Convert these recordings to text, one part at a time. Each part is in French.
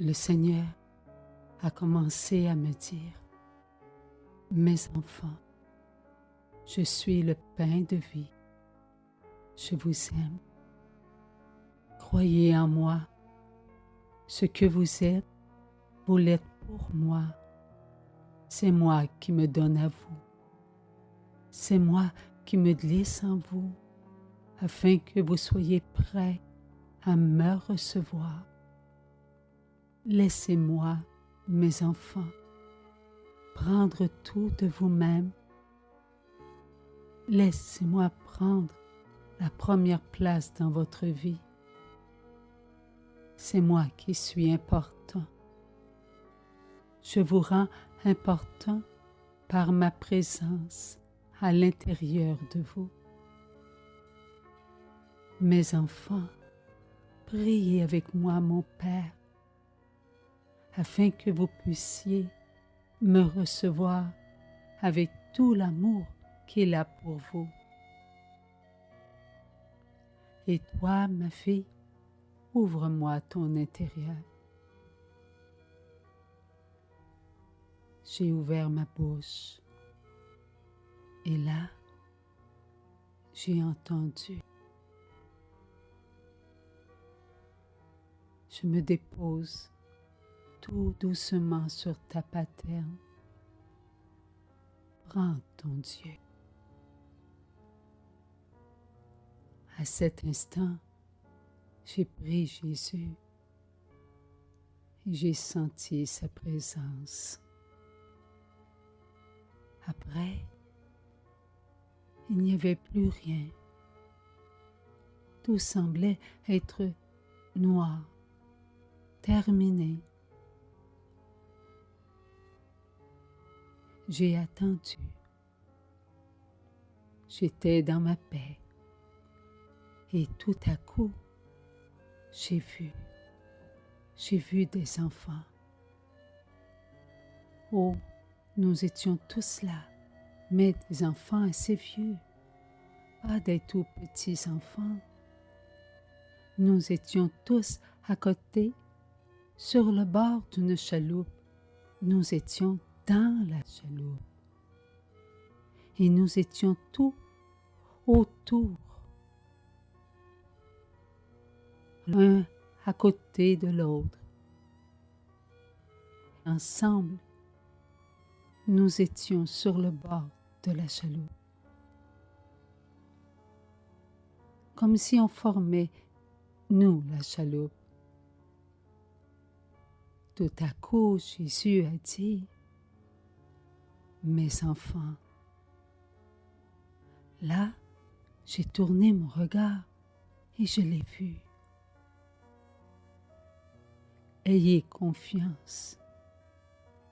Le Seigneur a commencé à me dire, « Mes enfants, je suis le pain de vie. Je vous aime. Croyez en moi. Ce que vous êtes pour moi. C'est moi qui me donne à vous. C'est moi qui me glisse en vous, afin que vous soyez prêts à me recevoir. Laissez-moi, mes enfants, prendre tout de vous-même. Laissez-moi prendre la première place dans votre vie. C'est moi qui suis important. Je vous rends important par ma présence à l'intérieur de vous. Mes enfants, priez avec moi mon Père, afin que vous puissiez me recevoir avec tout l'amour qu'il a pour vous. Et toi, ma fille, ouvre-moi ton intérieur. J'ai ouvert ma bouche et là, j'ai entendu. Je me dépose tout doucement sur ta paterne. Prends ton Dieu. À cet instant, j'ai pris Jésus et j'ai senti sa présence. Après, il n'y avait plus rien. Tout semblait être noir, terminé. J'ai attendu. J'étais dans ma paix. Et tout à coup, j'ai vu des enfants. Oh, nous étions tous là, mais des enfants assez vieux, pas des tout petits enfants. Nous étions tous à côté, sur le bord d'une chaloupe. Nous étions dans la chaloupe. Et nous étions tous autour, l'un à côté de l'autre. Ensemble, nous étions sur le bord de la chaloupe. Comme si on formait, nous, la chaloupe. Tout à coup, Jésus a dit, « Mes enfants ». Là, j'ai tourné mon regard et je l'ai vu. Ayez confiance,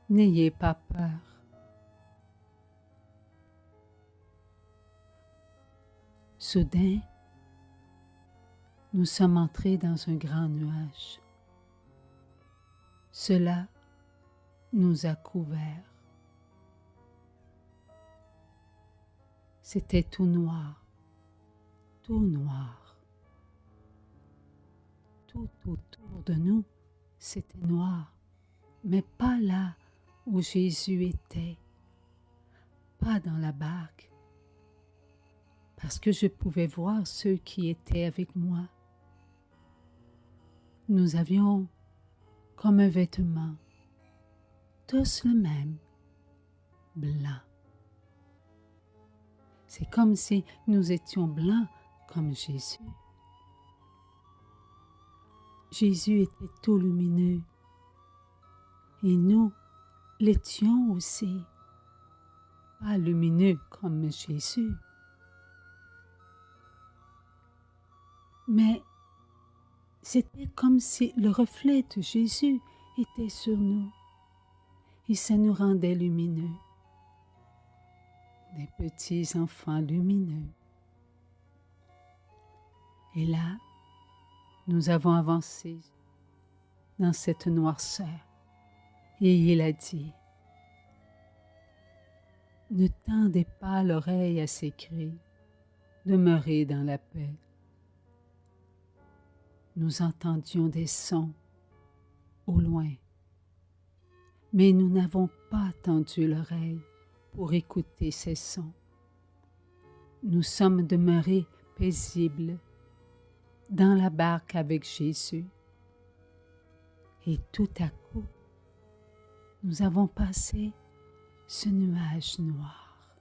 n'ayez pas peur. Soudain, nous sommes entrés dans un grand nuage. Cela nous a couverts. C'était tout noir, tout noir. Tout autour de nous, c'était noir, mais pas là où Jésus était, pas dans la barque, parce que je pouvais voir ceux qui étaient avec moi. Nous avions comme un vêtement, tous le même, blanc. C'est comme si nous étions blancs comme Jésus. Jésus était tout lumineux et nous l'étions aussi, pas lumineux comme Jésus, mais c'était comme si le reflet de Jésus était sur nous et ça nous rendait lumineux. Des petits enfants lumineux. Et là, nous avons avancé dans cette noirceur et il a dit, « Ne tendez pas l'oreille à ces cris, demeurez dans la paix. » Nous entendions des sons au loin, mais nous n'avons pas tendu l'oreille pour écouter ces sons. Nous sommes demeurés paisibles dans la barque avec Jésus. Et tout à coup, nous avons passé ce nuage noir.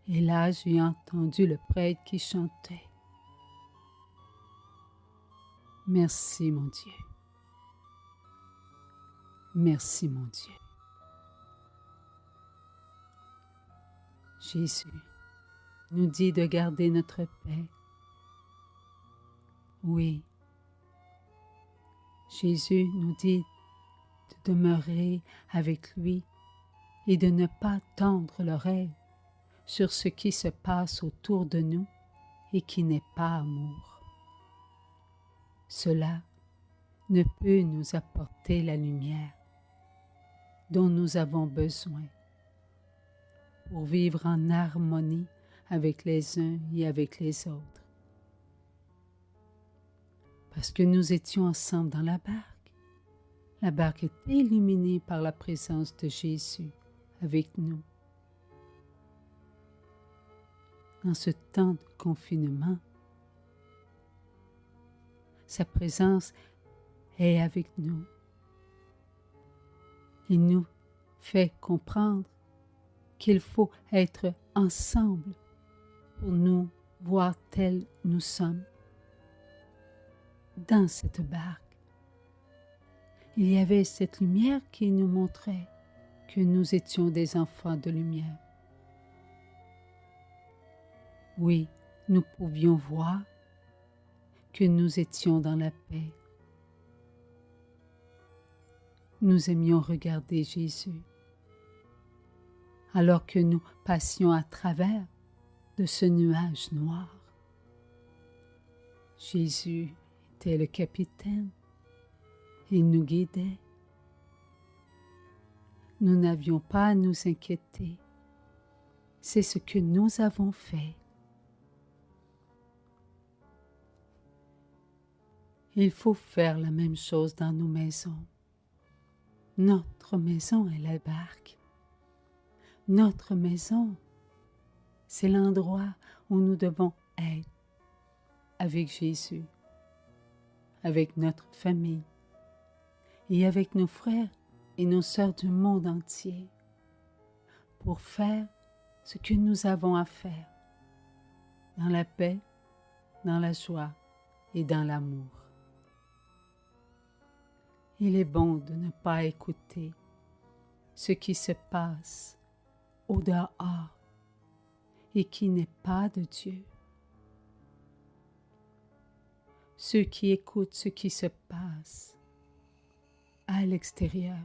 Et là, j'ai entendu le prêtre qui chantait. Merci mon Dieu. Merci mon Dieu. Jésus nous dit de garder notre paix. Oui, Jésus nous dit de demeurer avec lui et de ne pas tendre l'oreille sur ce qui se passe autour de nous et qui n'est pas amour. Cela ne peut nous apporter la lumière dont nous avons besoin pour vivre en harmonie avec les uns et avec les autres. Parce que nous étions ensemble dans la barque. La barque était illuminée par la présence de Jésus avec nous. Dans ce temps de confinement, sa présence est avec nous. Il nous fait comprendre qu'il faut être ensemble pour nous voir tels nous sommes. Dans cette barque, il y avait cette lumière qui nous montrait que nous étions des enfants de lumière. Oui, nous pouvions voir que nous étions dans la paix. Nous aimions regarder Jésus, alors que nous passions à travers de ce nuage noir. Jésus était le capitaine, il nous guidait. Nous n'avions pas à nous inquiéter, c'est ce que nous avons fait. Il faut faire la même chose dans nos maisons. Notre maison est la barque. Notre maison, c'est l'endroit où nous devons être avec Jésus, avec notre famille et avec nos frères et nos sœurs du monde entier pour faire ce que nous avons à faire dans la paix, dans la joie et dans l'amour. Il est bon de ne pas écouter ce qui se passe au dehors et qui n'est pas de Dieu. Ceux qui écoutent ce qui se passe à l'extérieur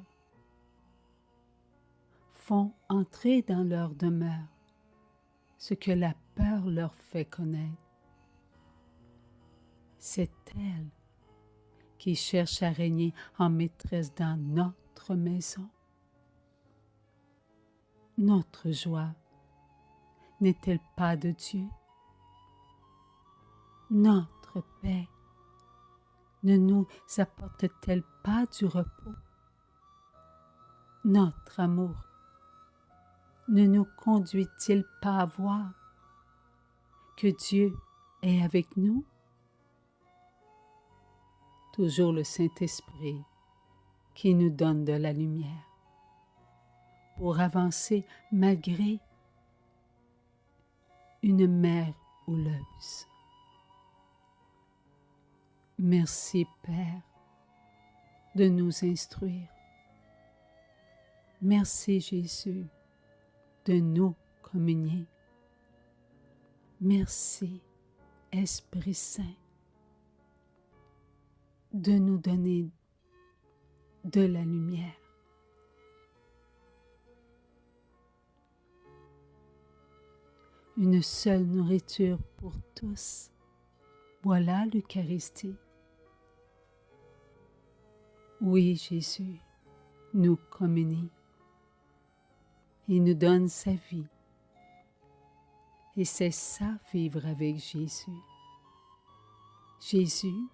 font entrer dans leur demeure ce que la peur leur fait connaître. C'est elle qui cherche à régner en maîtresse dans notre maison. Notre joie n'est-elle pas de Dieu? Notre paix ne nous apporte-t-elle pas du repos? Notre amour ne nous conduit-il pas à voir que Dieu est avec nous? Toujours le Saint-Esprit qui nous donne de la lumière pour avancer malgré une mer houleuse. Merci Père de nous instruire. Merci Jésus de nous communier. Merci Esprit Saint de nous donner de la lumière. Une seule nourriture pour tous. Voilà l'Eucharistie. Oui, Jésus nous communie. Il nous donne sa vie. Et c'est ça, vivre avec Jésus. Jésus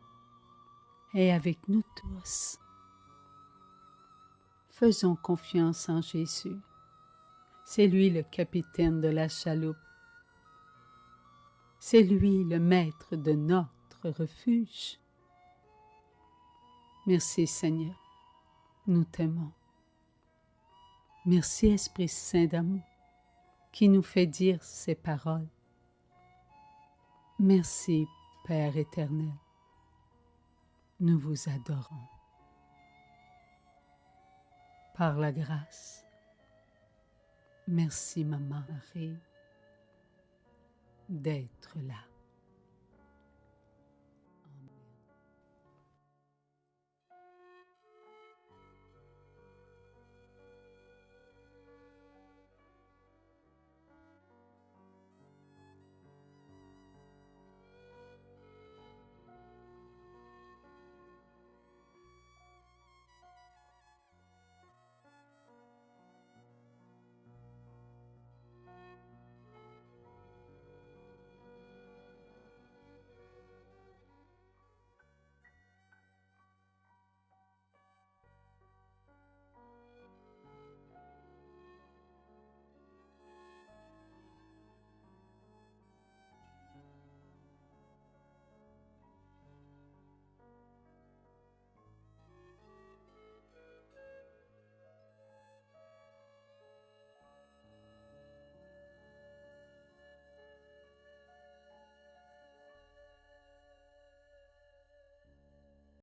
est avec nous tous. Faisons confiance en Jésus. C'est lui le capitaine de la chaloupe. C'est lui le maître de notre refuge. Merci Seigneur, nous t'aimons. Merci Esprit Saint d'amour qui nous fait dire ces paroles. Merci Père éternel, nous vous adorons. Par la grâce, merci Maman Marie d'être là.